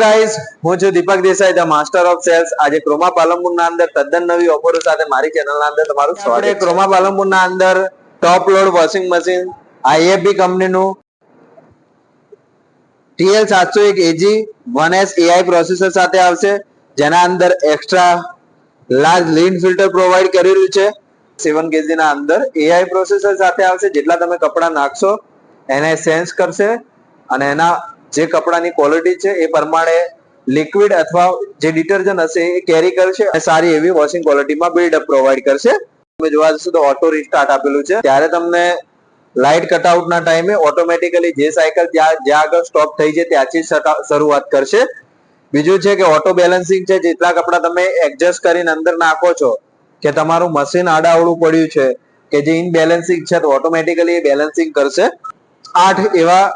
Guys, હું છું Deepak Desai, the master of sales. આજે ક્રોમા પાલનપુરના અંદર તદ્દન નવી ઓફરો સાથે મારી ચેનલના અંદર તમારું સ્વાગત છે. ક્રોમા પાલનપુરના અંદર ટોપ લોડ વોશિંગ મશીન આઈએફબી કંપનીનું TL701 AG 1S AI processor સાથે આવશે, જેના અંદર એક્સ્ટ્રા લાર્જ લીન ફિલ્ટર પ્રોવાઈડ કરેલું છે. 7 kg ના અંદર AI પ્રોસેસર સાથે આવશે. જેટલા તમે કપડા નાખશો એને સેન્સ કરશે અને એના જે કપડાની ક્વોલિટી છે એ પ્રમાણે લિક્વિડ અથવા જે ડિટર્જન્ટ હશે એ કેરી કરશે અને સારી એવી વોશિંગ ક્વોલિટીમાં બિલ્ડઅપ પ્રોવાઈડ કરશે. તમે જોવા જશો તો ઓટો રિસ્ટાર્ટ આપેલું છે, ત્યારે તમને લાઇટ કટઆઉટના ટાઈમે ઓટોમેટિકલી જે સાયકલ જ્યાં આગળ સ્ટોપ થઈ જાય ત્યાંથી શરૂઆત કરશે. બીજું છે કે ઓટો બેલેન્સિંગ છે. જેટલા કપડા તમે એડજસ્ટ કરીને અંદર નાખો છો કે તમારું મશીન આડાઅવળું પડ્યું છે કે જે ઇનબેલેન્સિંગ છે તો ઓટોમેટિકલી બેલેન્સિંગ કરશે. 8 એવા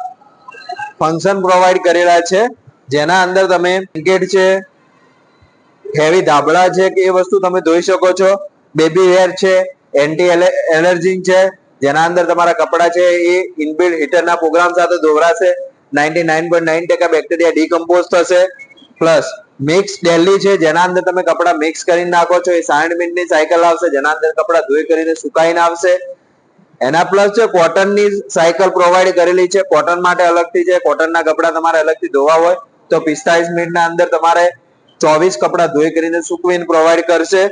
ફંક્શન પ્રોવાઈડ કરેલા છે, જેના અંદર તમે બ્લેન્કેટ છે, હેવી ધાબળા છે કે એ વસ્તુ તમે ધોઈ શકો છો. બેબી વેર છે, એન્ટી એલર્જીન છે, જેના અંદર તમારા કપડા છે એ ઇનબિલ્ટ હીટરના પ્રોગ્રામ સાથે ધોવરાશે. 99.9% બેક્ટેરિયા ડીકમ્પોઝ થશે. પ્લસ મિક્સ ડેલી છે, જેના અંદર તમે કપડા મિક્સ કરીને નાખો છો એ 60 મિનિટની સાયકલ આવશે, જેના અંદર કપડા ધોઈ કરીને સુકાઈને આવશે. એના પ્લસ છે કોટનની સાયકલ પ્રોવાઈડ કરેલી છે. કોટન માટે અલગથી છે. કોટનના કપડા તમારે અલગથી ધોવા હોય તો 45 મિનિટના અંદર તમારે 24 કપડા ધોઈ કરીને સૂકવીને પ્રોવાઈડ કરશે.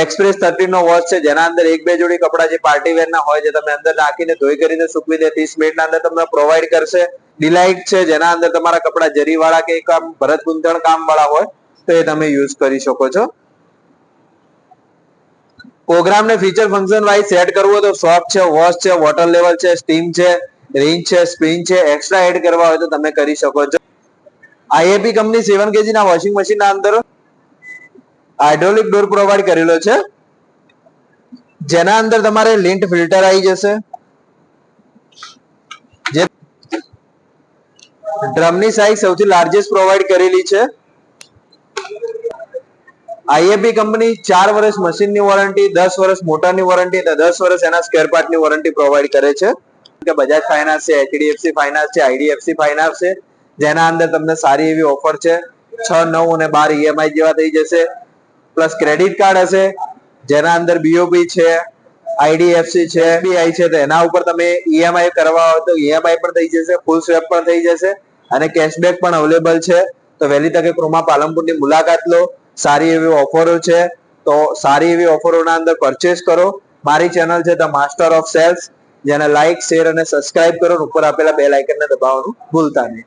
એક્સપ્રેસ 13 નો વોશ છે, જેના અંદર 1-2 જોડી કપડા જે પાર્ટી વેર ના હોય જે તમે અંદર નાખીને ધોઈ કરીને સૂકવી દે 30 મિનિટના અંદર તમને પ્રોવાઈડ કરશે. ડિલાઇટ છે, જેના અંદર તમારા કપડા જરીવાળા કે કામ ભરત ગૂંથણ કામ વાળા હોય તો એ તમે યુઝ કરી શકો છો. પ્રોગ્રામને ફીચર ફંક્શન વાઇઝ સેટ કરવું હોય તો સોફ્ટ છે, વોશ છે, વોટર લેવલ છે, સ્ટીમ છે, રેન્જ છે, સ્પિન છે, એક્સ્ટ્રા એડ કરવા હોય તો તમે કરી શકો છો. આઈએફબી કંપની 7 kg ના વોશિંગ મશીનના અંદર હાઇડ્રોલિક ડોર પ્રોવાઈડ કરેલો છે, જેના અંદર તમારે લિન્ટ ફિલ્ટર આવી જશે. જે ડ્રમની સાઇઝ સૌથી લાર્જેસ્ટ પ્રોવાઈડ કરેલી છે. આઈએફબી કંપની 4 વર્ષ મશીનની વોરંટી, 10 વર્ષ મોટરની વોરંટી અને 10 વર્ષ એના સ્પેર પાર્ટની વોરંટી પ્રોવાઈડ કરે છે. બજાજ ફાઇનાન્સ છે, એચડીએફસી ફાઇનાન્સ છે, આઈડીએફસી ફાઇનાન્સ છે, જેના અંદર તમને સારી એવી ઓફર છે. 6, 9 અને 12 ઈએમઆઈ જેવા થઈ જશે. પ્લસ ક્રેડિટ કાર્ડ હશે, જેના અંદર બીઓબી છે, આઈડીએફસી છે, એસબીઆઈ છે, તો એના ઉપર તમે ઈએમઆઈ કરવા હોય તો ઈએમઆઈ પણ થઈ જશે, ફૂલ સ્વેપ પણ થઈ જશે અને કેશબેક પણ અવેલેબલ છે. તો વહેલી તકે ક્રોમા પાલનપુરની મુલાકાત લો. સારી એવી ઓફરો છે, તો સારી એવી ઓફરોના અંદર પરચેસ કરો. મારી ચેનલ છે ધ માસ્ટર ઓફ સેલ્સ, જેને લાઈક, શેર અને સબસ્ક્રાઇબ કરો. ઉપર આપેલા બેલ આઇકનને દબાવવાનું ભૂલતા નહીં.